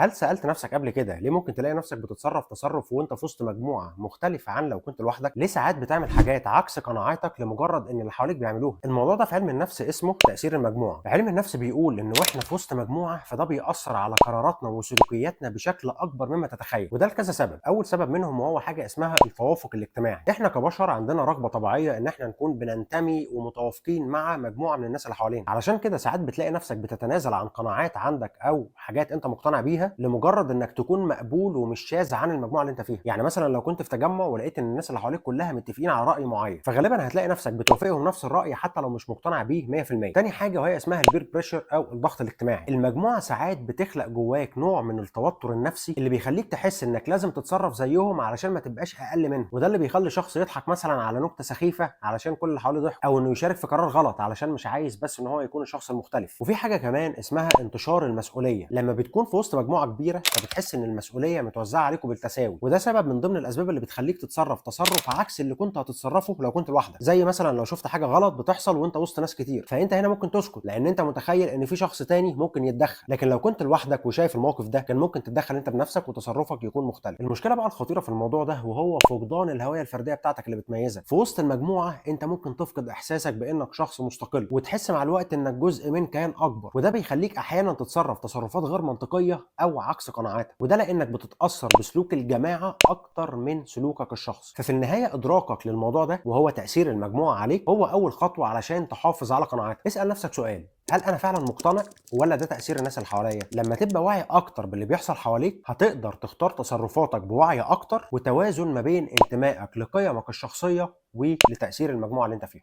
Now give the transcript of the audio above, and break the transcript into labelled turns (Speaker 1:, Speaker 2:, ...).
Speaker 1: هل سألت نفسك قبل كده ليه ممكن تلاقي نفسك بتتصرف تصرف وانت في وسط مجموعة مختلفة عن لو كنت لوحدك؟ ليه ساعات بتعمل حاجات عكس قناعاتك لمجرد ان اللي حواليك بيعملوها؟ الموضوع ده في علم النفس اسمه تأثير المجموعة. علم النفس بيقول ان واحنا في وسط مجموعة فده بيأثر على قراراتنا وسلوكياتنا بشكل اكبر مما تتخيل، وده لكذا سبب. اول سبب منهم وهو حاجة اسمها التوافق الاجتماعي. احنا كبشر عندنا رغبة طبيعية ان احنا نكون بننتمي ومتوافقين مع مجموعة من الناس اللي حوالينا، علشان كده ساعات بتلاقي نفسك بتتنازل عن قناعات عندك او حاجات انت مقتنع بيها لمجرد انك تكون مقبول ومش شاذ عن المجموعه اللي انت فيها. يعني مثلا لو كنت في تجمع ولقيت ان الناس اللي حواليك كلها متفقين على راي معين، فغالبا هتلاقي نفسك بتوافقهم نفس الراي حتى لو مش مقتنع بيه 100%. تاني حاجه وهي اسمها البير بريشر او الضغط الاجتماعي. المجموعه ساعات بتخلق جواك نوع من التوتر النفسي اللي بيخليك تحس انك لازم تتصرف زيهم علشان ما تبقاش اقل منهم، وده اللي بيخلي شخص يضحك مثلا على نكته سخيفه علشان كل اللي حواليه ضحك، او انه يشارك في قرار غلط علشان مش عايز بس ان هو يكون الشخص المختلف. وفي حاجه كمان اسمها انتشار المسؤوليه. لما بتكون في وسط مجموعه كبيره فبتحس ان المسؤوليه متوزعه عليكم بالتساوي، وده سبب من ضمن الاسباب اللي بتخليك تتصرف تصرف عكس اللي كنت هتتصرفه لو كنت لوحدك. زي مثلا لو شفت حاجه غلط بتحصل وانت وسط ناس كتير، فانت هنا ممكن تسكت لان انت متخيل ان في شخص تاني ممكن يتدخل، لكن لو كنت لوحدك وشايف الموقف ده كان ممكن تتدخل انت بنفسك وتصرفك يكون مختلف. المشكله بقى الخطيره في الموضوع ده وهو فقدان الهويه الفرديه بتاعتك اللي بتميزك. في وسط المجموعه انت ممكن تفقد احساسك بانك شخص مستقل وتحس مع الوقت انك جزء من كيان اكبر، وده بيخليك احيانا تتصرف تصرفات غير منطقيه او عكس قناعاتك، وده لانك بتتاثر بسلوك الجماعه اكتر من سلوكك الشخصي. ففي النهايه ادراكك للموضوع ده وهو تاثير المجموعه عليك هو اول خطوه علشان تحافظ على قناعاتك. اسال نفسك سؤال: هل انا فعلا مقتنع ولا ده تاثير الناس اللي حواليا؟ لما تبقى واعي اكتر باللي بيحصل حواليك هتقدر تختار تصرفاتك بوعي اكتر وتوازن ما بين انتمائك لقيمك الشخصيه ولتاثير المجموعه اللي انت فيها.